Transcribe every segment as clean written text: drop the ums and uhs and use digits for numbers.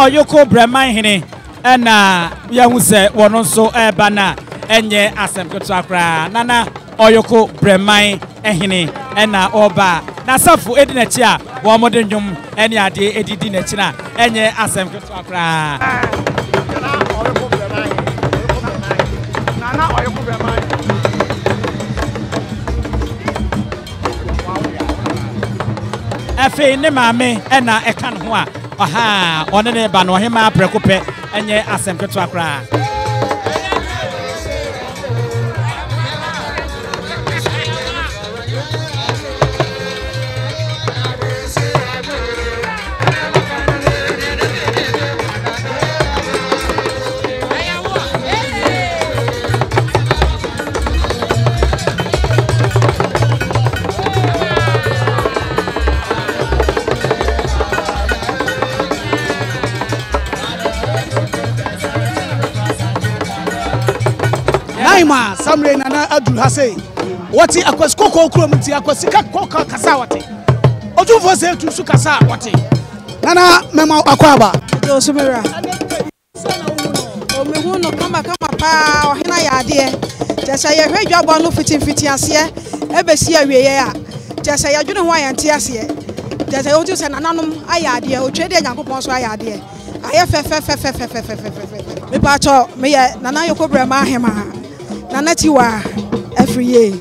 Oyoko-Breman hene ena yahu se wono so eba na enye asem keto akra nana Oyoko-Breman ehene ena oba na safu edi na chi a wo mode nwum ene ade edidi na chi na enye asem keto akra nana Oyoko-Breman efe ne maame ena ekan ho a aha one ne ba no Hemaa prekope enye asem keto akra Hemaa samre nana adu ha sei wati akwasiko ko mti akwasika ko kasa wati otufo se tu su kasa wati nana mema akwaba do sumera o mehu no kama pa o hena ya ade jesa ye hwadwa no fitin ase ebesi awieye a jesa ya dwene ho ayante ase jesa yo tu se nananom ayade o twede Nyankopon so ayade aye fe me pa cho me ye nana Oyoko-Breman Hemaa nana Tiwaa Afriyie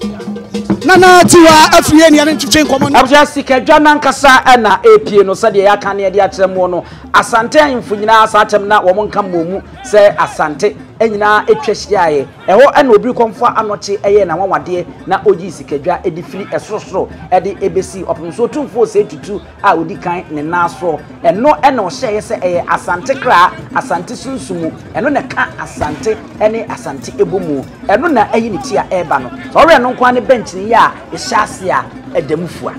nana Tiwaa Afriyie ni ane ntwetwe nkomo abja sikadwa nankasa na Appiah no sade ya kan ne de akyeremo no asante ayimfo nyina asatem na wo monka momu se asante enyina etwahyiaye eho na obi komfo anoche eye na wanwade na oji sikadwa edifiri esorosoro ede ebesi opomso tumfo se tutu a odi kan ne naso eno na o hyeye se eye asante kra asante sunsumu eno ne ka asante ene asante ebomu eno na eyi ne ti a eba no so ore no kwa ne bench ne ya ehyase a edamufua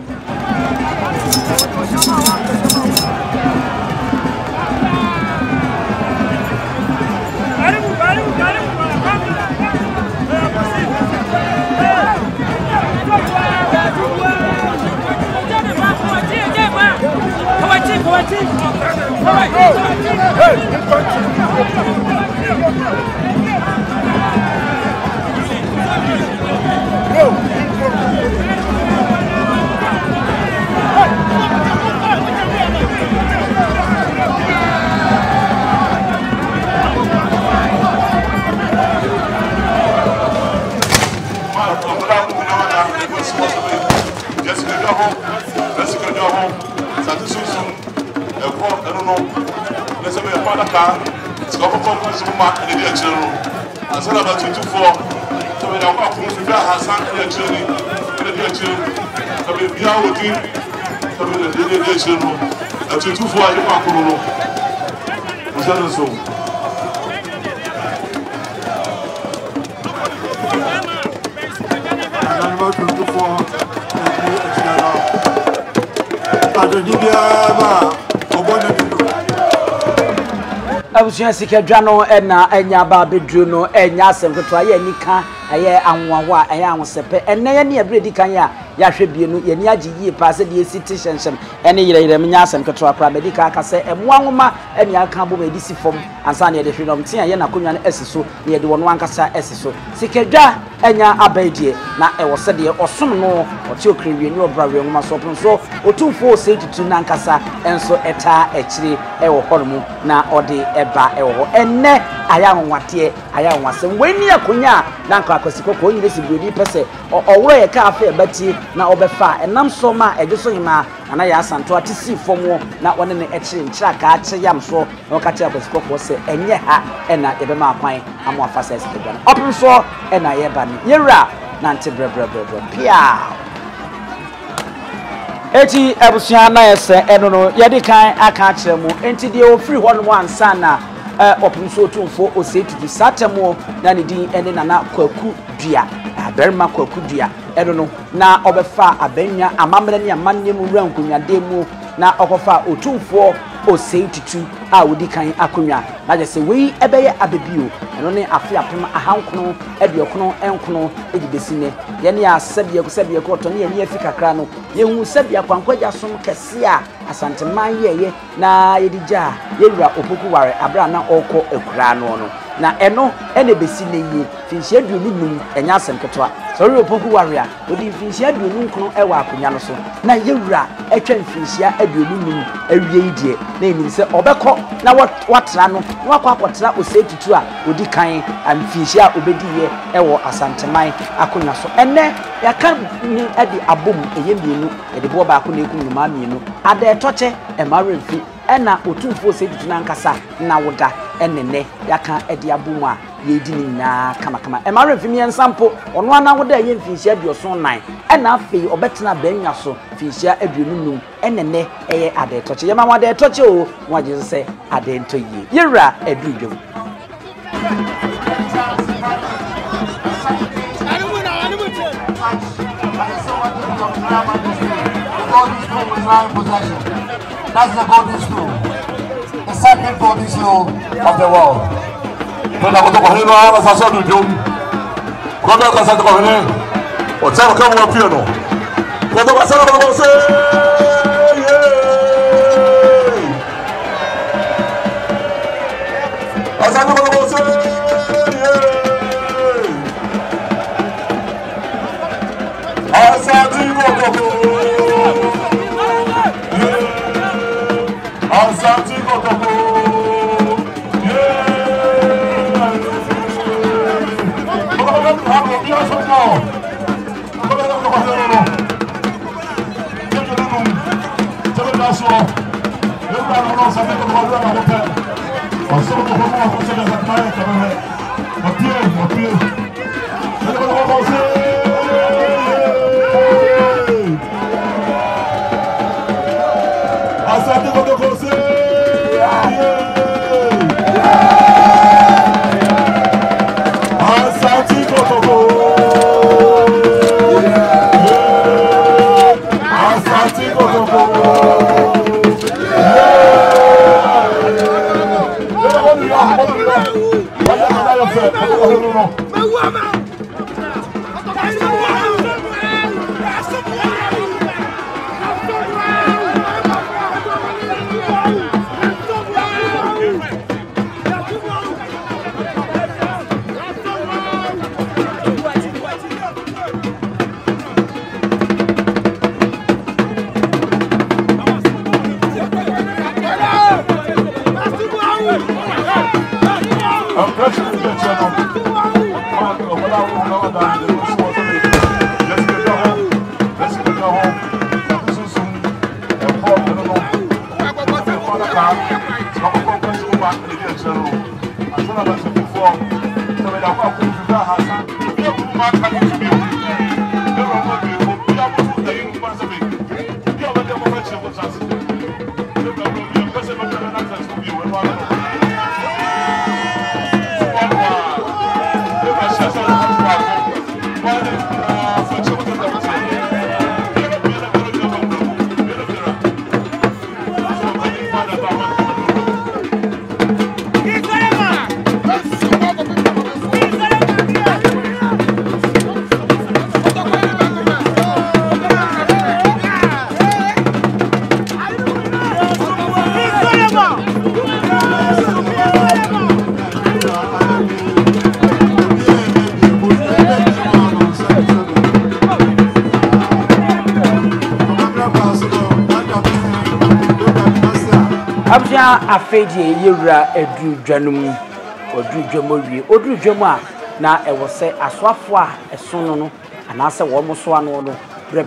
abusuya sikadwa no na enya ba bedru no enya asem keto aye nika aye anwaho a aye anwosepe enne ye ne abredi kan ya hwe bienu ye ni agi yie pa se de city shensham ene yire menya asem keto akra medika aka se emo anwoma ene aka bo medisi fom ansa ne de hwe no mtia ye na konwa no esiso ne de wono ankasa esiso sikadwa enya abadie na ewo se de osom no oti okrewie ni obrawe nwoma so pon so otumfo se tutu na ankasa enso eta ekire ewo hormu na ode eba ewo enne aya nwate aya nwasem weni akonya na anka akosiko ko nyire sibredi pese owro ye ka afa ebati na obefa enam so ma egeso hima ana ya asanto atisi fomo na wone ne ekire nchira ka ache yam so na okati akosiko ko se enye ha ena yebema akwan amo afasa sikadwa opun so ena yeba ni yera na nte brebre pia eti abusuya na yese eno no yedi kan aka akire mu enti de ofiri ho no ansa na opun so tumfo osetutu satemo na ne din ene na kwaku dua aberma kwaku dua eno no na obefa abanya amamre ne amanne mu rankunyade mu na okofa otumfo osetutu a wodi kan akonwa na je se we ebeye abebio eno ne Afriyie pem ahankono eduokono enkono edibesine ye ne asebie ko to ne ye ne afika kra no ye hu sebie kwankwaja som kese a asante Manhyia na yedija yewura opoku ware abra na okọ ekura no na eno ene besine yi finhia duonum enya asem ketwa sorry opoku ware a odi finhia duonum kono ewa akonya no so na yewura etwa finhia aduonum awie idie na enim se obekọ na watra no na wakwakotra osetutu a odi kan amfinhia obediye ewo asanteman akonya so ene yaka ni edi abom eyemienu edi bo ba akona ekum numa mienu ada etoche emaremfi ena otumfo osetutu na nkasa na woda enene yaka edi abom a yedi ni na kama emaremfi mi ensampo ono ana woda ye mfinhia bioso 9 ena afei obetena benya so finhia aduonum enene eye ada etoche yema wada etoche o waje se ada entoye yewura edudwom That's the golden stool, the second golden stool of the world. Afeedie yewura edudwanum odudwamowie odudwam a na ewo se asoafo a esono no anase wo mo so ano no bre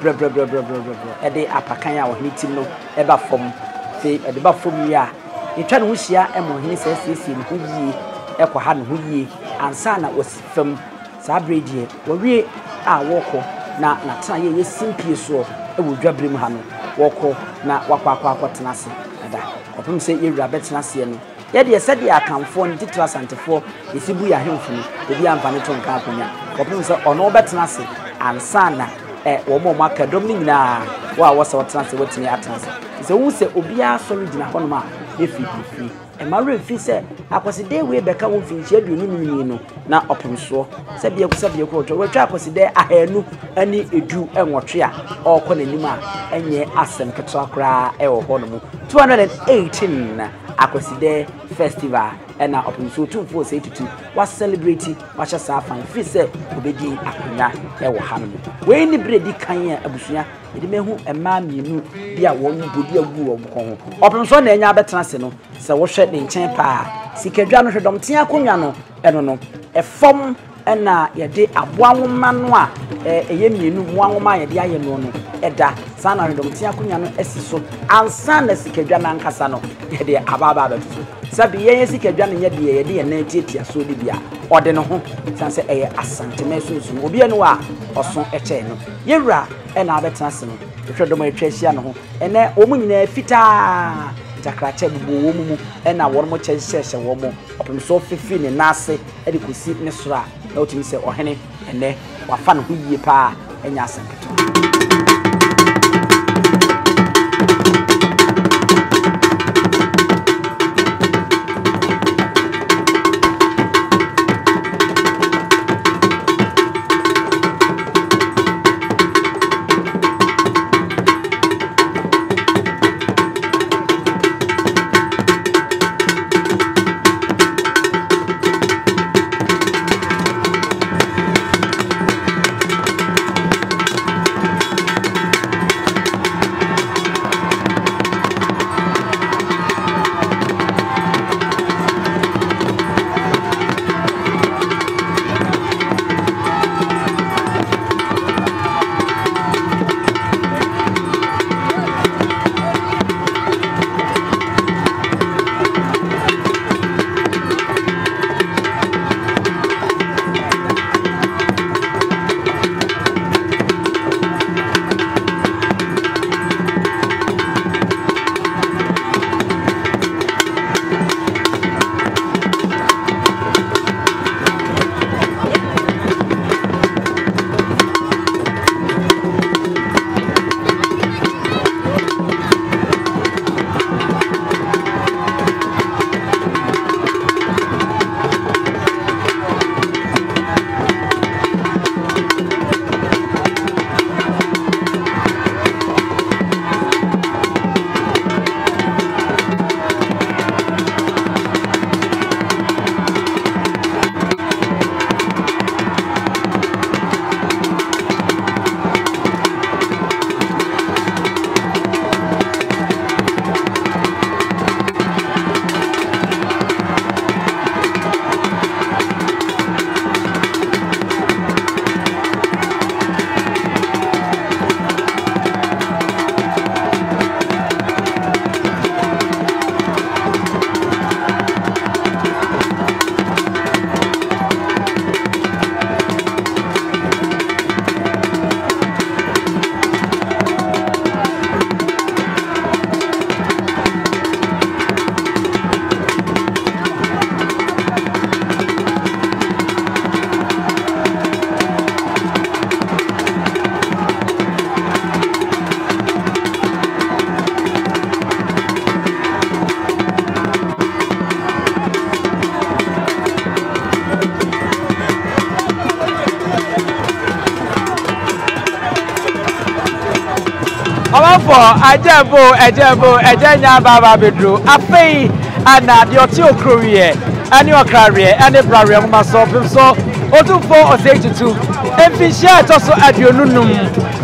ede apakan a wo hinitim no eba fom se ede ba fom wi a etwa no hia emo hini sesiesie no yie ekwa ha no yie ansa na wasifam sa bredie wo wie a woko na tena ye simpie so ewo dwabrem ha no woko na wakwa tenase ada opum se yewura betena se no ye de sede akamfo ne titira santefo esibu ya hemfo no obi amfane to nka akonya opum se ono betena se ansa na wo mo makadom ni nyina wa wo se wotena se wotini atena se wu se obi a sori gina hono ma efi Emmanuel fi say akwaside we beka won finchi aduonu no na opemso se bia ko to we twa akwaside ahanu ani edu enwotwe a okọ nanim a enye asem keto akra e wo ho no mu 218 akwaside festival ena opemso 2482 was celebrate wa cha fan fi se obedi akonya e wo ha no mu we ni bredi kan ya abusua edi mehu ema mienu bia won bodi agu wo ho opemso na enya betena se no se wo hwe ne nchen pa sikadwa no hwedom tia akonya no eno no efom ena yede aboanwoma no a eye mienu moanwoma yede aye no no eda sana hwedom tia akonya no esiso ansa na sikadwa na nkasa no yede ababa abeto sabi yen sikadwa no yede na tietia so de bia ode no ho sanse eye asante mesunsun obi enu a oso eche no yewura ena abetena se no hwedom atwahia no ho ene omu nyina fita takrache bubu wo mu ena won mo kyehyehyɛ wo mo opem so fifi ne nase e de kosi ne sora na otimi sɛ ɔhene ene wafa no ho yie pa enya asanketo Ajebo ejenya baba bedru Appiah ana de oti okrowie ani okrawie ani brawie mo so pimso otufo osejitu emfishia toso aduonunum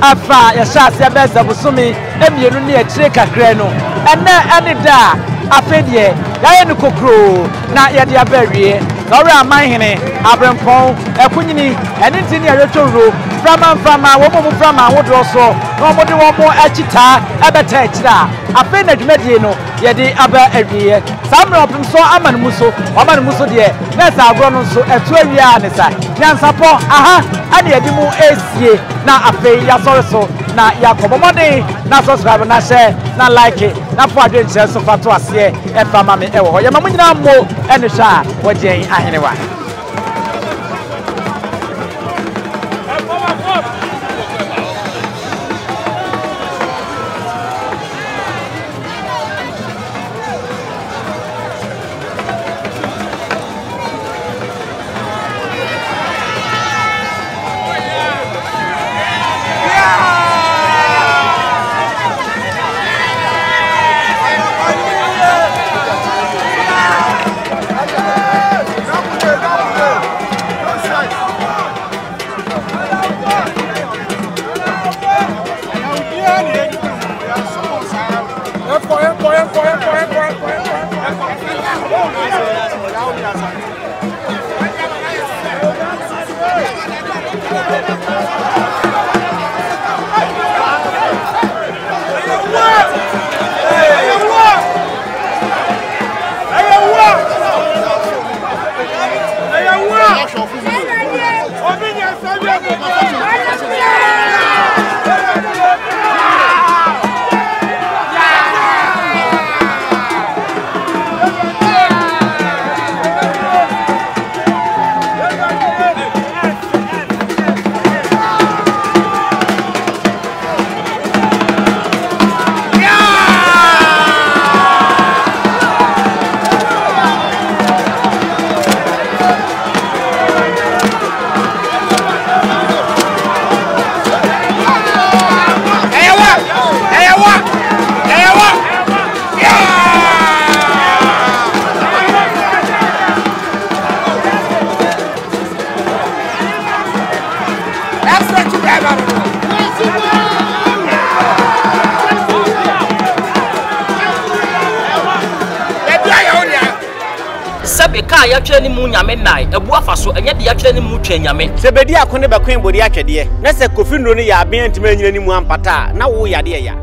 afa ya shase beza busumi emienu ne akire kakra no ene ani da afedie yaye no kokro na ye de abawie ore amanhene abrempon ekunyini ene ntini ayotoro frama wo mo frama wodo so no mo de wo mo achita ebeta achira Appiah na dwumadi no ye de aba awie samre opim so amanu muso de na sa agro no so etu awia ne sa Nyansapo aha ade yedi mu esie na Appiah ya sore so na yakobomode na subscribe na share na like na fo adwe nche so fato ase e fama me e wo ye mamu nyina mo ene hwa wo gen ahenewa Ya twani mu nyame nai ebu afaso enye de ya twani mu twa nyame se bedi akone be kwen bodi atwede na se kofi nro ne ya aben ntime nyina ni mu ampata na wo yade ya